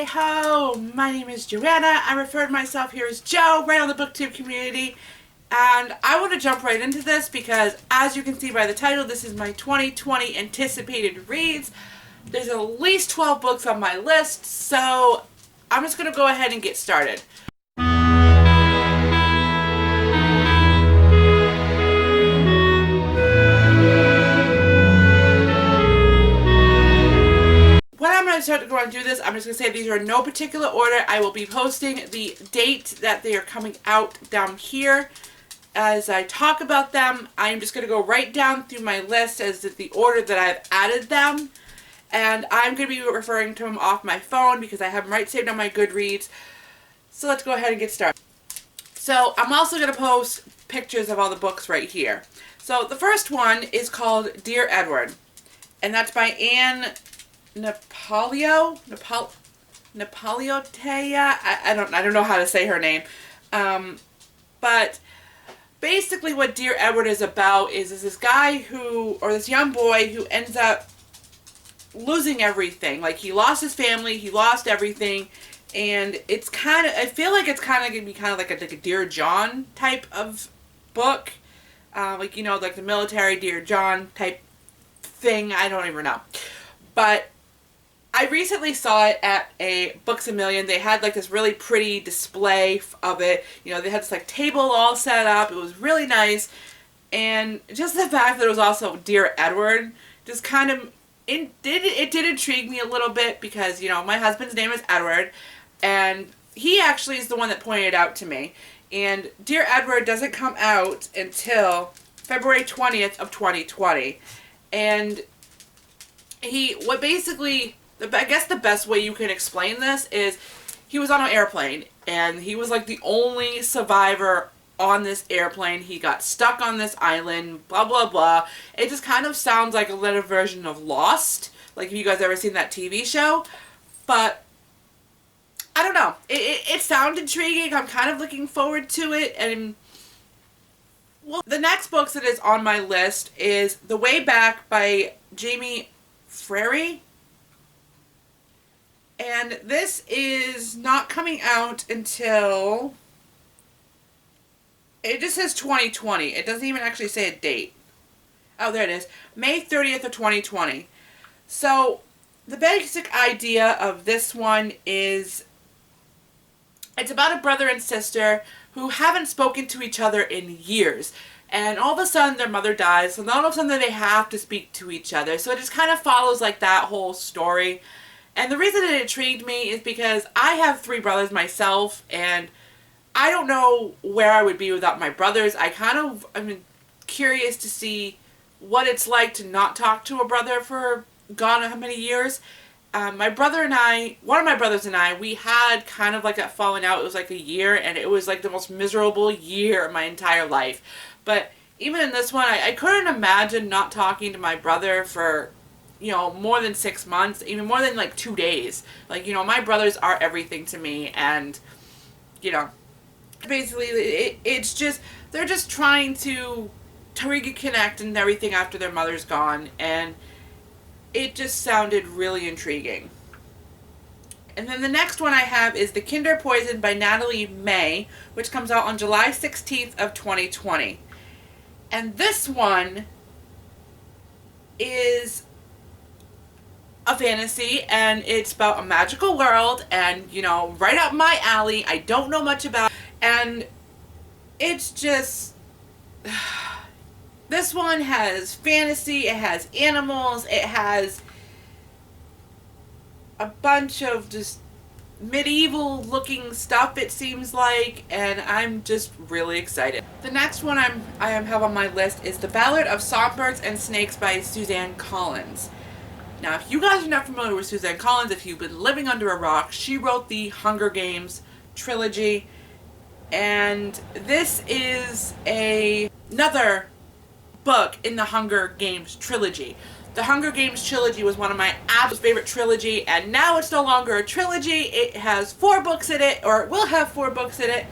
Hey ho! My name is Joanna. I refer to myself here as Joe, right on the BookTube community. And I want to jump right into this because, as you can see by the title, this is my 2020 anticipated reads. There's at least 12 books on my list, so I'm just going to go ahead and get started. When I'm going to start to go and do this, I'm just going to say these are in no particular order. I will be posting the date that they are coming out down here. As I talk about them, I'm just going to go right down through my list as the order that I've added them. And I'm going to be referring to them off my phone because I have them right saved on my Goodreads. So let's go ahead and get started. So I'm also going to post pictures of all the books right here. So the first one is called Dear Edward. And that's by Anne Napolio? Napoliotea? I don't know how to say her name. But basically what Dear Edward is about is this guy who, or this young boy who ends up losing everything. Like, he lost his family, he lost everything, and it's kind of, I feel like it's kind of going to be kind of like a Dear John type of book. Like, you know, like the military Dear John type thing. I don't even know. But I recently saw it at a Books A Million. They had like this really pretty display of it. You know, they had this like table all set up. It was really nice. And just the fact that it was also Dear Edward just kind of, it did intrigue me a little bit because, you know, my husband's name is Edward. And he actually is the one that pointed it out to me. And Dear Edward doesn't come out until February 20th of 2020. And I guess the best way you can explain this is he was on an airplane and he was like the only survivor on this airplane. He got stuck on this island, blah, blah, blah. It just kind of sounds like a little version of Lost. Like, have you guys ever seen that TV show? But I don't know. It sounds intriguing. I'm kind of looking forward to it. And well, the next book that is on my list is The Way Back by Jamie Frary. And this is not coming out until, it just says 2020. It doesn't even actually say a date. Oh, there it is. May 30th of 2020. So, the basic idea of this one is, it's about a brother and sister who haven't spoken to each other in years. And all of a sudden their mother dies, so all of a sudden they have to speak to each other. So it just kind of follows like that whole story. And the reason it intrigued me is because I have 3 brothers myself, and I don't know where I would be without my brothers. I'm curious to see what it's like to not talk to a brother for God how many years. My brother and I, one of my brothers and I, we had kind of like that falling out. It was like a year, and it was like the most miserable year of my entire life. But even in this one, I couldn't imagine not talking to my brother for, you know, more than 6 months, even more than like 2 days. Like, you know, my brothers are everything to me, and, you know, basically it's just, they're just trying to reconnect and everything after their mother's gone, and it just sounded really intriguing. And then the next one I have is The Kinder Poison by Natalie May, which comes out on July 16th of 2020. And this one is a fantasy, and it's about a magical world, and, you know, right up my alley. I don't know much about it, and it's just, this one has fantasy, it has animals, it has a bunch of just medieval looking stuff, it seems like, and I'm just really excited. The next one I have on my list is The Ballad of Songbirds and Snakes by Suzanne Collins. Now, if you guys are not familiar with Suzanne Collins, if you've been living under a rock, she wrote the Hunger Games trilogy, and this is another book in the Hunger Games trilogy. The Hunger Games trilogy was one of my absolute favorite trilogy, and now it's no longer a trilogy. It has 4 books in it, or it will have 4 books in it,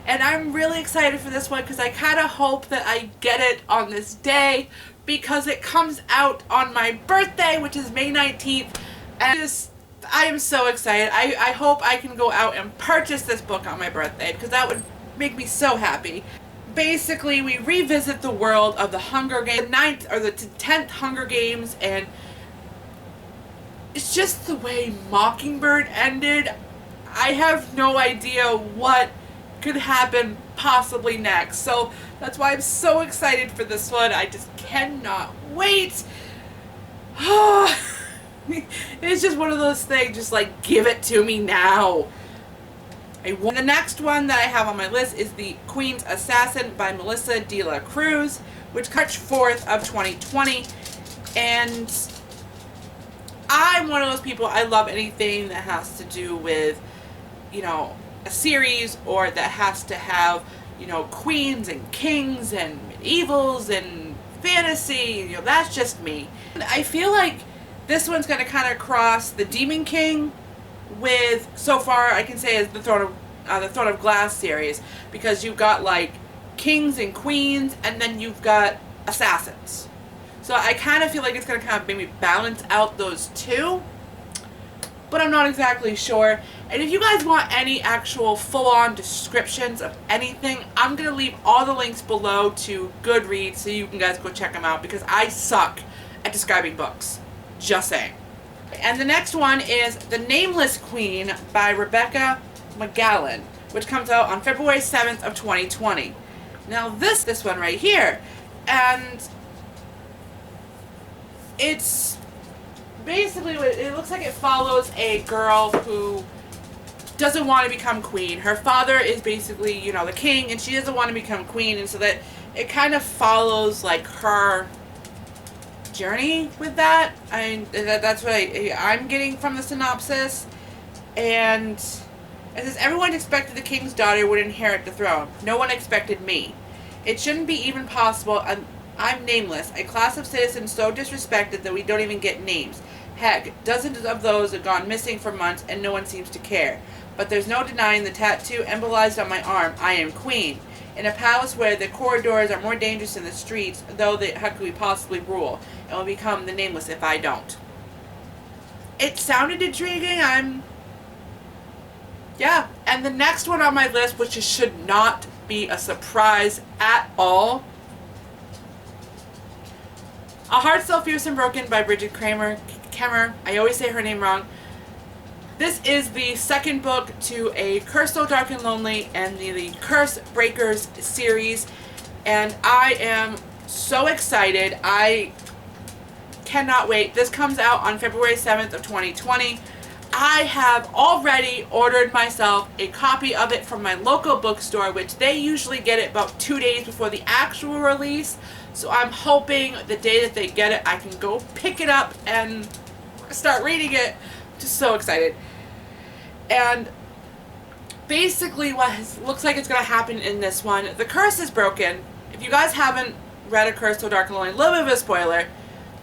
and I'm really excited for this one because I kind of hope that I get it on this day because it comes out on my birthday, which is May 19th, and I am so excited. I hope I can go out and purchase this book on my birthday, because that would make me so happy. Basically, we revisit the world of the Hunger Games, the 9th or the 10th Hunger Games, and it's just the way Mockingbird ended. I have no idea what could happen possibly next. So that's why I'm so excited for this one. I just cannot wait. It's just one of those things, just like, give it to me now. The next one that I have on my list is The Queen's Assassin by Melissa de la Cruz, which March 4th of 2020. And I'm one of those people, I love anything that has to do with, you know, a series, or that has to have, you know, queens and kings and medievals and fantasy. You know, that's just me. And I feel like this one's going to kind of cross the Demon King with, so far I can say, is the Throne of Glass series, because you've got like kings and queens, and then you've got assassins. So I kind of feel like it's going to kind of maybe balance out those two, but I'm not exactly sure. And if you guys want any actual full-on descriptions of anything, I'm going to leave all the links below to Goodreads so you can guys go check them out, because I suck at describing books. Just saying. And the next one is The Nameless Queen by Rebecca McGallan, which comes out on February 7th of 2020. Now this one right here, and it's basically, it looks like it follows a girl who doesn't want to become queen. Her father is basically, you know, the king, and she doesn't want to become queen, and so that it kind of follows like her journey with that. I mean, that's what I'm getting from the synopsis. And it says, everyone expected the king's daughter would inherit the throne. No one expected me. It shouldn't be even possible. I'm nameless, a class of citizens so disrespected that we don't even get names. Heck, dozens of those have gone missing for months and no one seems to care. But there's no denying the tattoo embolized on my arm. I am queen. In a palace where the corridors are more dangerous than the streets, though how could we possibly rule? And will become the nameless if I don't. It sounded intriguing. Yeah. And the next one on my list, which should not be a surprise at all, A Heart So Fearsome Broken by Bridget Kramer. I always say her name wrong. This is the second book to a Curse So Dark and Lonely and the Curse Breakers series, and I am so excited. I cannot wait. This comes out on February 7th of 2020. I have already ordered myself a copy of it from my local bookstore, which they usually get it about 2 days before the actual release. So I'm hoping the day that they get it, I can go pick it up and start reading it. Just so excited. And basically what looks like it's going to happen in this one, the curse is broken. If you guys haven't read A Curse So Dark and Lonely, a little bit of a spoiler,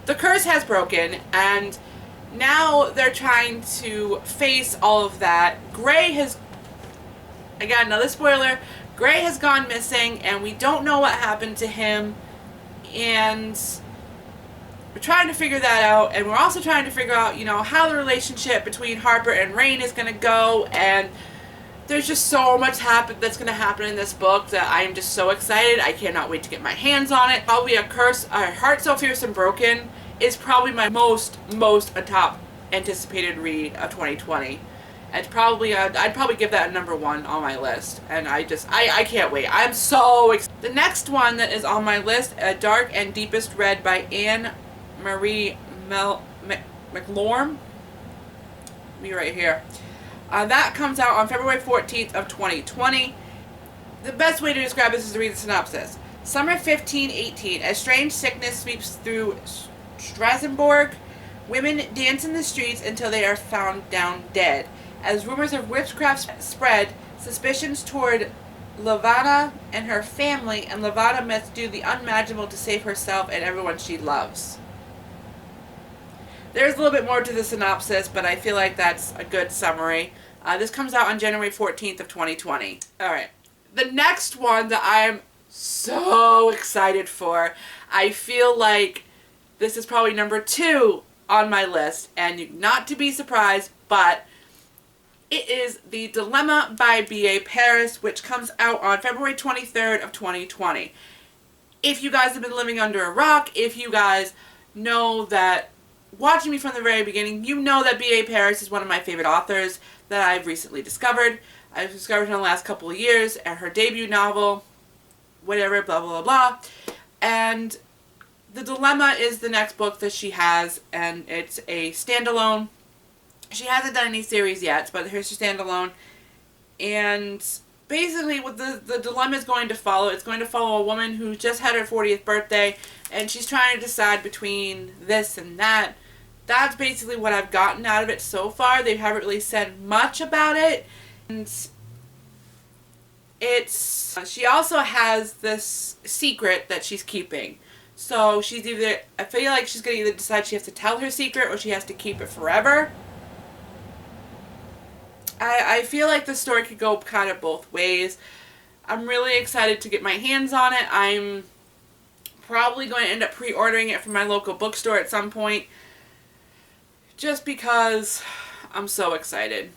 the curse has broken, and now they're trying to face all of that. Gray has, again, another spoiler, Gray has gone missing, and we don't know what happened to him, and we're trying to figure that out, and we're also trying to figure out, you know, how the relationship between Harper and Rain is going to go, and there's just so much that's going to happen in this book that I am just so excited. I cannot wait to get my hands on it. Probably A Heart So Fearsome Broken is probably my most top anticipated read of 2020. It's probably, I'd probably give that a #1 on my list, and I can't wait. I'm so excited. The next one that is on my list, A Dark and Deepest Red by Anne Marie McLorm. Me right here. That comes out on February 14th of 2020. The best way to describe this is to read the synopsis. Summer 1518. A strange sickness sweeps through Strasbourg. Women dance in the streets until they are found down dead. As rumors of witchcraft spread, suspicions toward Lavanna and her family, and Lavanna must do the unimaginable to save herself and everyone she loves. There's a little bit more to the synopsis, but I feel like that's a good summary. This comes out on January 14th of 2020. Alright. The next one that I'm so excited for, I feel like this is probably #2 on my list, and not to be surprised, but it is The Dilemma by B.A. Paris, which comes out on February 23rd of 2020. If you guys have been living under a rock, if you guys know that, watching me from the very beginning, you know that B.A. Paris is one of my favorite authors that I've recently discovered. I've discovered her in the last couple of years, and her debut novel, whatever, blah, blah, blah, blah. And The Dilemma is the next book that she has, and it's a standalone. She hasn't done any series yet, but here's her standalone. And basically what the dilemma is going to follow, it's going to follow a woman who just had her 40th birthday, and she's trying to decide between this and that. That's basically what I've gotten out of it so far. They haven't really said much about it. And she also has this secret that she's keeping. So she's either, I feel like she's going to either decide she has to tell her secret or she has to keep it forever. I feel like the story could go kind of both ways. I'm really excited to get my hands on it. I'm probably going to end up pre-ordering it from my local bookstore at some point, just because I'm so excited.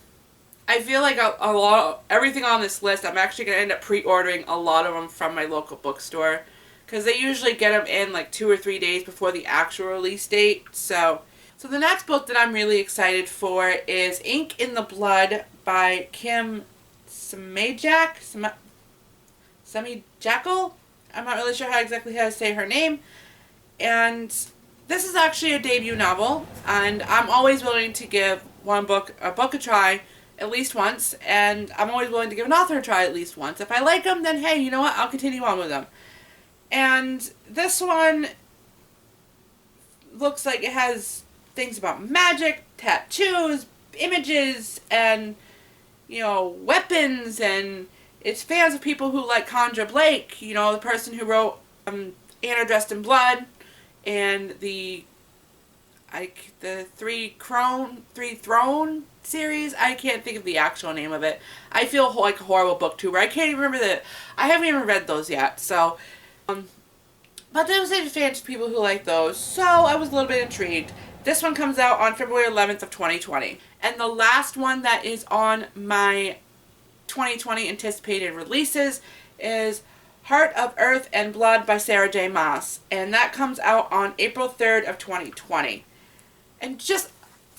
I feel like a lot, everything on this list, I'm actually going to end up pre-ordering a lot of them from my local bookstore, because they usually get them in like 2 or 3 days before the actual release date. So the next book that I'm really excited for is Ink in the Blood by Kim Semajak. Semijackal? I'm not really sure exactly how to say her name. And this is actually a debut novel, and I'm always willing to give a book a try at least once, and I'm always willing to give an author a try at least once. If I like them, then hey, you know what? I'll continue on with them. And this one looks like it has things about magic, tattoos, images, and, you know, weapons, and it's fans of people who like Condra Blake, you know, the person who wrote Anna Dressed in Blood, and the Three Throne series. I can't think of the actual name of it. I feel like a horrible booktuber. I can't even remember I haven't even read those yet, so but there was fans of people who like those, so I was a little bit intrigued. This one comes out on February 11th of 2020. And the last one that is on my 2020 anticipated releases is Heart of Earth and Blood by Sarah J. Maas. And that comes out on April 3rd of 2020. And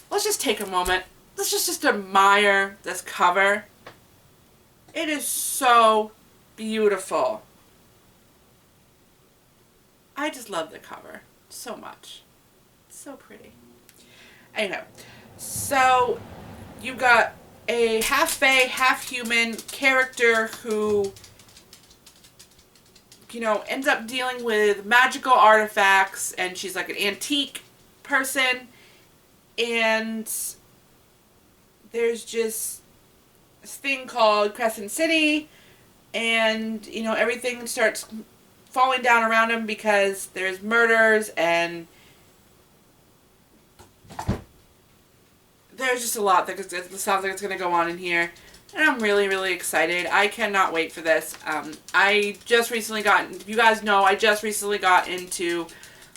let's just take a moment. Let's just admire this cover. It is so beautiful. I just love the cover so much. It's so pretty. Anyway, so you got a half fae, half human character who, you know, ends up dealing with magical artifacts, and she's like an antique person, and there's just this thing called Crescent City, and, you know, everything starts falling down around him because there's murders, and there's just a lot that sounds like it's going to go on in here. And I'm really, really excited. I cannot wait for this. I just recently you guys know, I just recently got into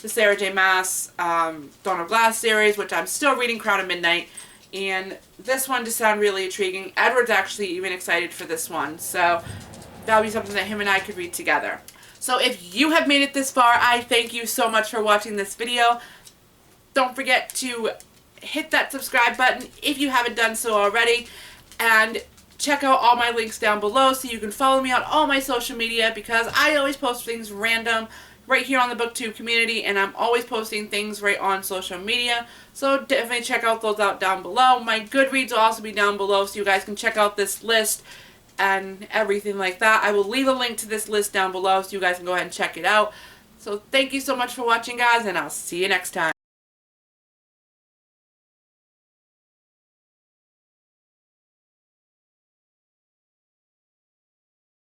the Sarah J. Maas Throne of Glass series, which I'm still reading Crown of Midnight. And this one just sounded really intriguing. Edward's actually even excited for this one. So that'll be something that him and I could read together. So if you have made it this far, I thank you so much for watching this video. Don't forget to hit that subscribe button if you haven't done so already. And check out all my links down below so you can follow me on all my social media, because I always post things random right here on the BookTube community, and I'm always posting things right on social media. So definitely check out those out down below. My Goodreads will also be down below so you guys can check out this list and everything like that. I will leave a link to this list down below so you guys can go ahead and check it out. So thank you so much for watching, guys, and I'll see you next time.